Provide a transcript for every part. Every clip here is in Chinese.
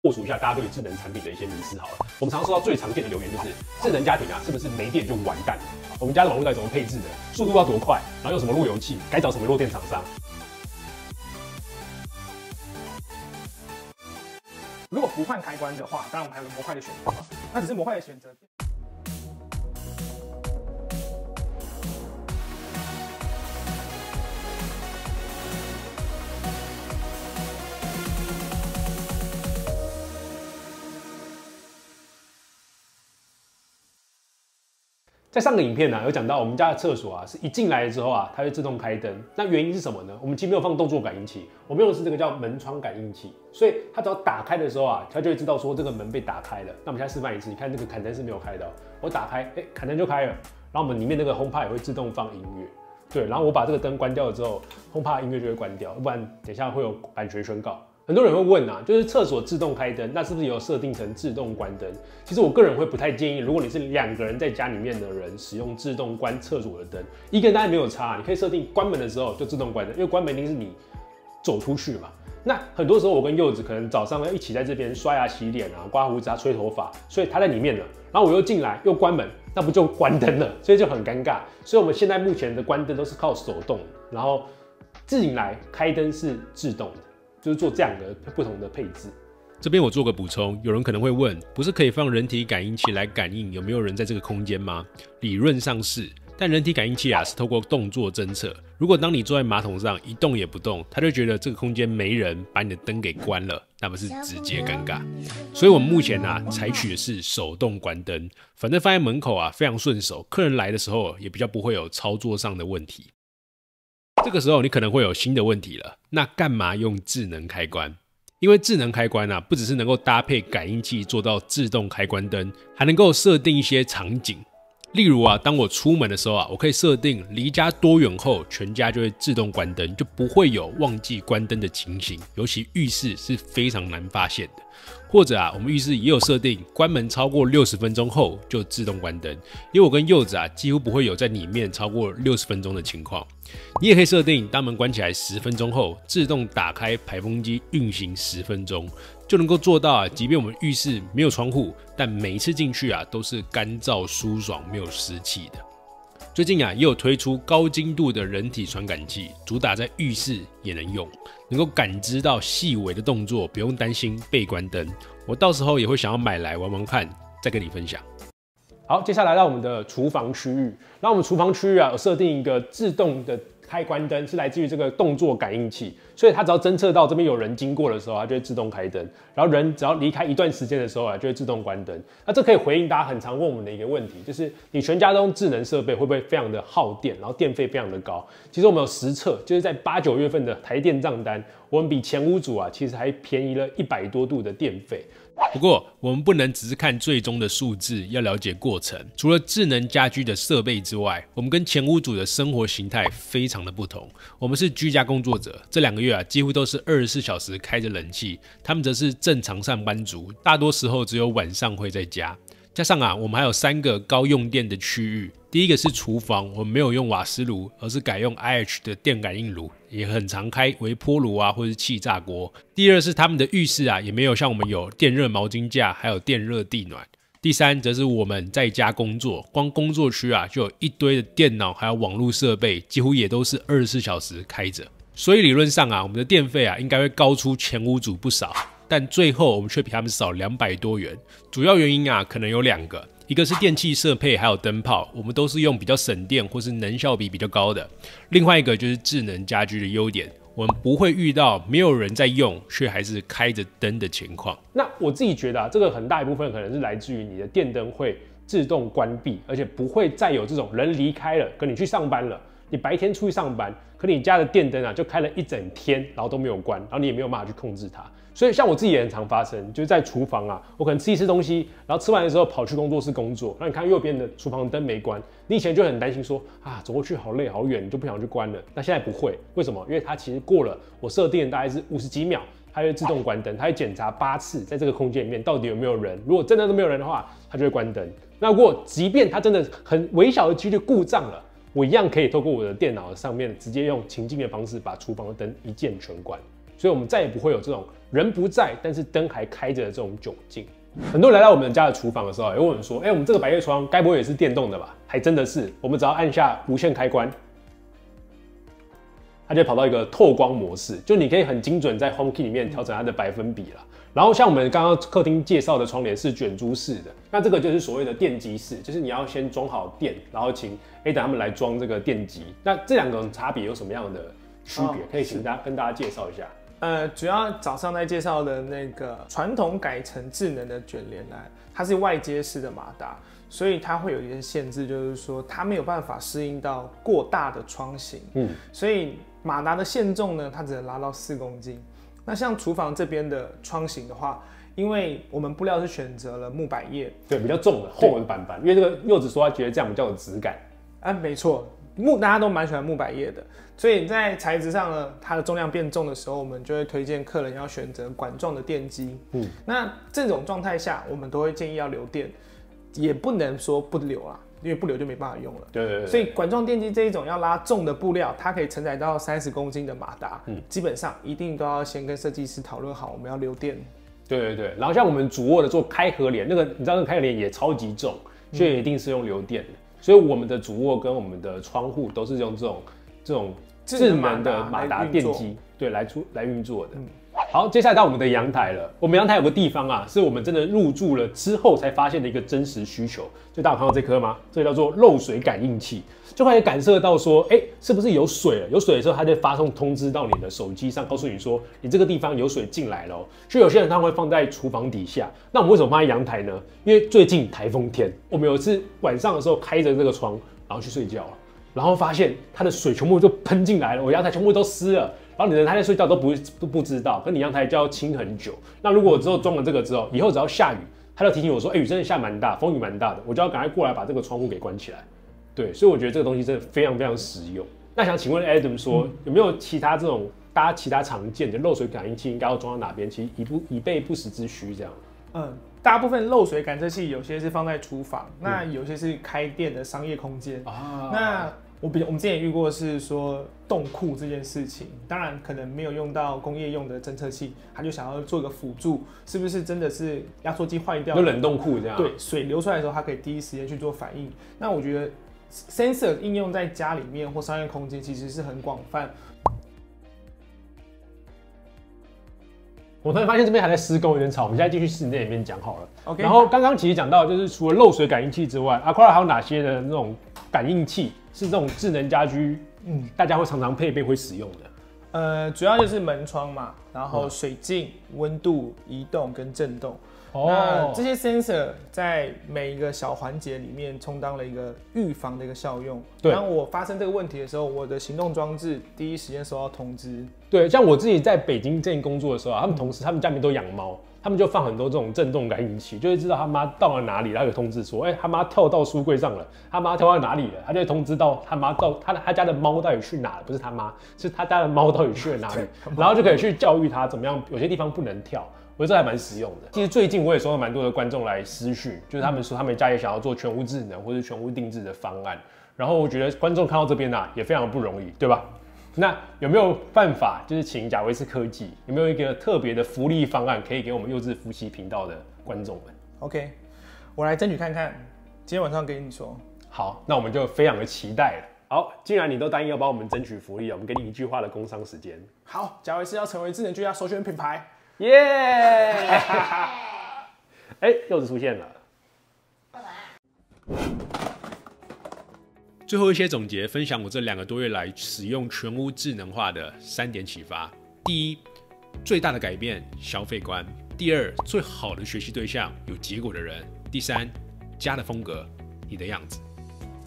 破除一下大家对于智能产品的一些迷思好了。我们常收到最常见的留言就是，智能家庭啊，是不是没电就完蛋了？我们家的网络到底怎么配置的？速度要多快？然后用什么路由器？该找什么弱电厂商？如果不换开关的话，当然我们还有模块的选择嘛。那只是模块的选择。在上个影片呢、有讲到我们家的厕所啊，是一进来之后啊，它会自动开灯。那原因是什么呢？我们其实没有放动作感应器，我们用的是这个叫门窗感应器，所以它只要打开的时候啊，它就会知道说这个门被打开了。那我们现在示范一次，你看这个砍灯是没有开的、哦，我打开，砍灯就开了。然后我们里面那个 HomePod 也会自动放音乐，对，然后我把这个灯关掉了之后，HomePod 音乐就会关掉，不然等一下会有版权宣告。很多人会问啊，就是厕所自动开灯，那是不是有设定成自动关灯？其实我个人会不太建议，如果你是2个人在家里面的人，使用自动关厕所的灯，一个人当然没有差，你可以设定关门的时候就自动关灯，因为关门一定是你走出去嘛。那很多时候我跟柚子可能早上要一起在这边刷牙、洗脸啊、刮胡子啊、吹头发，所以他在里面了，然后我又进来又关门，那不就关灯了？所以就很尴尬。所以我们现在目前的关灯都是靠手动，然后进来开灯是自动的。就是做这样的不同的配置。这边我做个补充，有人可能会问，不是可以放人体感应器来感应有没有人在这个空间吗？理论上是，但人体感应器啊是透过动作侦测。如果当你坐在马桶上一动也不动，它就觉得这个空间没人，把你的灯给关了，那不是直接尴尬。所以我们目前啊采取的是手动关灯，反正放在门口啊非常顺手，客人来的时候也比较不会有操作上的问题。这个时候你可能会有新的问题了，那干嘛用智能开关？因为智能开关啊，不只是能够搭配感应器做到自动开关灯，还能够设定一些场景。例如啊，当我出门的时候啊，我可以设定离家多远后，全家就会自动关灯，就不会有忘记关灯的情形。尤其浴室是非常难发现的。或者啊，我们浴室也有设定，关门超过60分钟后就自动关灯，因为我跟柚子啊几乎不会有在里面超过60分钟的情况。你也可以设定，当门关起来10分钟后，自动打开排风机运行10分钟，就能够做到啊，即便我们浴室没有窗户，但每一次进去啊都是干燥舒爽，没有湿气的。最近啊，也有推出高精度的人体传感器，主打在浴室也能用，能够感知到细微的动作，不用担心被关灯。我到时候也会想要买来玩玩看，再跟你分享。好，接下来到我们的厨房区域。那我们厨房区域啊，有设定一个自动的开关灯，是来自于这个动作感应器，所以它只要侦测到这边有人经过的时候，它就会自动开灯。然后人只要离开一段时间的时候啊，就会自动关灯。那这可以回应大家很常问我们的一个问题，就是你全家都用智能设备，会不会非常的耗电，然后电费非常的高？其实我们有实测，就是在8、9月份的台电账单，我们比前屋主啊，其实还便宜了100多度的电费。不过，我们不能只是看最终的数字，要了解过程。除了智能家居的设备之外，我们跟前屋主的生活形态非常的不同。我们是居家工作者，这2个月啊，几乎都是24小时开着冷气，他们则是正常上班族，大多时候只有晚上会在家。加上啊，我们还有3个高用电的区域。第一个是厨房，我们没有用瓦斯炉，而是改用 IH 的电感应炉，也很常开微波炉啊，或是气炸锅。第二是他们的浴室啊，也没有像我们有电热毛巾架，还有电热地暖。第3则是我们在家工作，光工作区啊就有一堆的电脑，还有网络设备，几乎也都是24小时开着。所以理论上啊，我们的电费啊应该会高出前屋主不少。但最后我们却比他们少200多元，主要原因啊可能有2个，一个是电器设备还有灯泡，我们都是用比较省电或是能效比较高的，另外一个就是智能家居的优点，我们不会遇到没有人在用却还是开着灯的情况。那我自己觉得啊，这个很大一部分可能是来自于你的电灯会自动关闭，而且不会再有这种人离开了，跟你去上班了，你白天出去上班，可你家的电灯啊就开了一整天，然后都没有关，然后你也没有办法去控制它。所以像我自己也很常发生，就是在厨房啊，我可能吃一吃东西，然后吃完的时候跑去工作室工作，然后你看右边的厨房灯没关，你以前就很担心说啊走过去好累好远，你就不想去关了。那现在不会，为什么？因为它其实过了我设定的大概是50几秒，它会自动关灯，它会检查8次在这个空间里面到底有没有人，如果真的都没有人的话，它就会关灯。那如果即便它真的很微小的几率故障了，我一样可以透过我的电脑上面直接用情境的方式把厨房的灯一键全关。所以我们再也不会有这种人不在，但是灯还开着的这种窘境。很多人来到我们家的厨房的时候，也问我们说：“我们这个百叶窗该不会也是电动的吧？”还真的是，我们只要按下无线开关，它就会跑到一个透光模式，就你可以很精准在 HomeKey 里面调整它的百分比啦。然后像我们刚刚客厅介绍的窗帘是卷珠式的，那这个就是所谓的电机式，就是你要先装好电，然后请 Adam 他们来装这个电机。那这两种差别有什么样的区别？可以请跟大家介绍一下。主要早上在介绍的那个传统改成智能的卷帘来，它是外接式的马达，所以它会有一些限制，就是说它没有办法适应到过大的窗型，所以马达的限重呢，它只能拉到4公斤。那像厨房这边的窗型的话，因为我们布料是选择了木百叶，对，比较重的厚的板板，因为这个柚子说他觉得这样比较有质感。没错，大家都蛮喜欢木百叶的，所以在材质上呢，它的重量变重的时候，我们就会推荐客人要选择管状的电机。那这种状态下，我们都会建议要留电，也不能说不留啦。因为不留就没办法用了。对。所以管状电机这一种要拉重的布料，它可以承载到30公斤的马达，基本上一定都要先跟设计师讨论好，我们要留电。对。然后像我们主卧的做开合帘，那个你知道那个开合帘也超级重，所以一定是用留电的。所以我们的主卧跟我们的窗户都是用这种智能的马达电机，对，来运作的。好，接下来到我们的阳台了。我们阳台有个地方啊，是我们真的入住了之后才发现的一个真实需求。就大家有看到这颗吗？这个叫做漏水感应器，就可以感受到说，是不是有水了？有水的时候，它就发送通知到你的手机上，告诉你说，你这个地方有水进来了。所以有些人他会放在厨房底下。那我们为什么放在阳台呢？因为最近台风天，我们有一次晚上的时候开着这个窗，然后去睡觉了，然后发现它的水全部就喷进来了，我阳台全部都湿了。然后你的他在睡觉都不知道，可你阳台就要清很久。那如果我之后装了这个之后，以后只要下雨，他就提醒我说，雨真的下蛮大，风雨蛮大的，我就要赶快过来把这个窗户给关起来。对，所以我觉得这个东西真的非常非常实用。那想请问 Adam 说，有没有其他这种大家其他常见的漏水感应器应该要装到哪边？其实以备不时之需这样。大部分漏水感测器有些是放在厨房，那有些是开店的商业空间。那我们之前也遇过是说冻库这件事情，当然可能没有用到工业用的侦测器，他就想要做一个辅助，是不是真的是压缩机坏掉了？有冷冻库这样。对，水流出来的时候，它可以第一时间去做反应。那我觉得 sensor 应用在家里面或商业空间其实是很广泛。我突然发现这边还在施工，有点吵。我们现在继续室内里面讲好了。OK。然后刚刚其实讲到，就是除了漏水感应器之外，Aquara 还有哪些的那种感应器是这种智能家居，大家会常常配备会使用的？主要就是门窗嘛，然后水镜、温度移动跟震动。那这些 sensor 在每一个小环节里面充当了一个预防的一个效用。当我发生这个问题的时候，我的行动装置第一时间收到通知。对，像我自己在北京这边工作的时候，他们同事他们家里面都养猫，他们就放很多这种震动感应器，就会知道他妈到了哪里，然后有通知说，他妈跳到书柜上了，他妈跳到哪里了，他就会通知到他妈到他家的猫到底去哪了，不是他妈，是他家的猫到底去了哪里，然后就可以去教育它怎么样，有些地方不能跳。我觉得这还蛮实用的。其实最近我也收到蛮多的观众来私讯，就是他们说他们家也想要做全屋智能或者全屋定制的方案。然后我觉得观众看到这边也非常不容易，对吧？那有没有办法，就是请贾维斯科技有没有一个特别的福利方案，可以给我们幼稚夫妻频道的观众们 ？OK， 我来争取看看，今天晚上跟你说。好，那我们就非常的期待了。好，既然你都答应要帮我们争取福利，我们给你一句话的工商时间。好，贾维斯要成为智能居家首选品牌。耶！柚子出现了。最后一些总结，分享我这2个多月来使用全屋智能化的3点启发。第一，最大的改变消费观；第二，最好的学习对象有结果的人；第三，家的风格你的样子。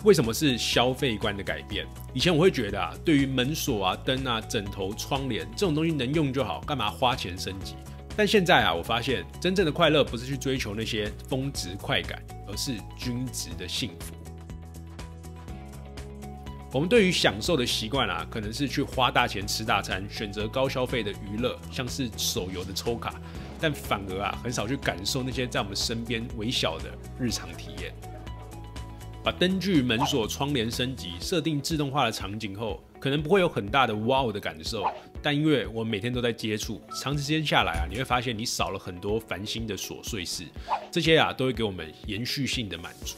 为什么是消费观的改变？以前我会觉得对于门锁灯枕头、窗帘这种东西能用就好，干嘛花钱升级？但现在我发现真正的快乐不是去追求那些峰值快感，而是均值的幸福。我们对于享受的习惯可能是去花大钱吃大餐，选择高消费的娱乐，像是手游的抽卡，但反而很少去感受那些在我们身边微小的日常体验。把灯具、门锁、窗帘升级，设定自动化的场景后，可能不会有很大的哇哦的感受，但因为我每天都在接触，长时间下来啊，你会发现你少了很多烦心的琐碎事，这些啊都会给我们延续性的满足。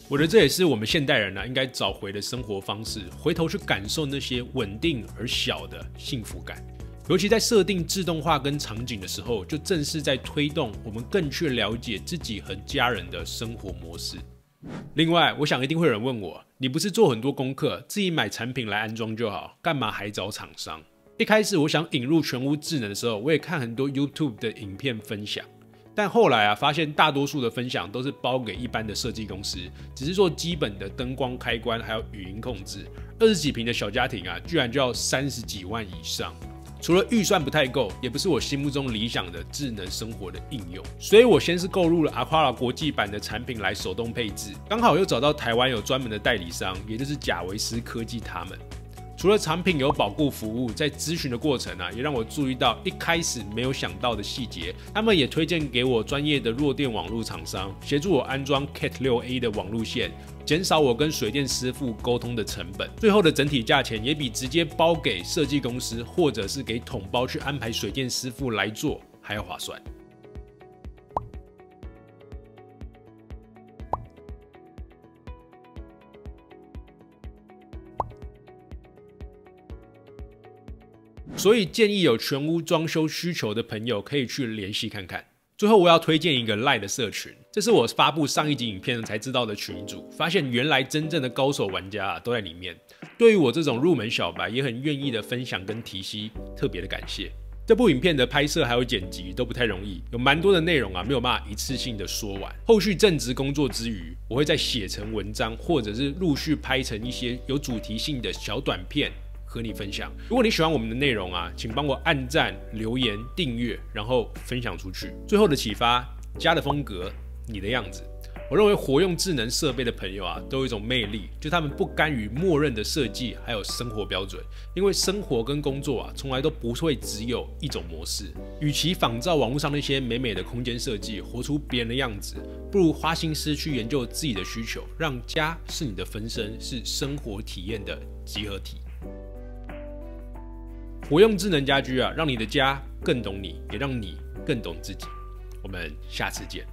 我觉得这也是我们现代人应该找回的生活方式，回头去感受那些稳定而小的幸福感。尤其在设定自动化跟场景的时候，就正是在推动我们更去了解自己和家人的生活模式。另外，我想一定会有人问我，你不是做很多功课，自己买产品来安装就好，干嘛还找厂商？一开始我想引入全屋智能的时候，我也看很多 YouTube 的影片分享，但后来发现大多数的分享都是包给一般的设计公司，只是做基本的灯光开关还有语音控制，20几平的小家庭居然就要30几万以上。除了预算不太够，也不是我心目中理想的智能生活的应用，所以我先是购入了 Aquara 国际版的产品来手动配置，刚好又找到台湾有专门的代理商，也就是贾维斯科技他们。除了产品有保固服务，在咨询的过程也让我注意到一开始没有想到的细节。他们也推荐给我专业的弱电网络厂商，协助我安装 Cat6A 的网路线，减少我跟水电师傅沟通的成本。最后的整体价钱也比直接包给设计公司，或者是给统包去安排水电师傅来做还要划算。所以建议有全屋装修需求的朋友可以去联系看看。最后我要推荐一个 LINE 的社群，这是我发布上一集影片才知道的群组，发现原来真正的高手玩家都在里面。对于我这种入门小白，也很愿意的分享跟提携，特别的感谢。这部影片的拍摄还有剪辑都不太容易，有蛮多的内容没有办法一次性的说完。后续正职工作之余，我会再写成文章，或者是陆续拍成一些有主题性的小短片和你分享。如果你喜欢我们的内容请帮我按赞、留言、订阅，然后分享出去。最后的启发：家的风格，你的样子。我认为活用智能设备的朋友都有一种魅力，就他们不甘于默认的设计还有生活标准，因为生活跟工作从来都不会只有一种模式。与其仿照网络上那些美美的空间设计，活出别人的样子，不如花心思去研究自己的需求，让家是你的分身，是生活体验的集合体。活用智能家居让你的家更懂你，也让你更懂自己。我们下次见。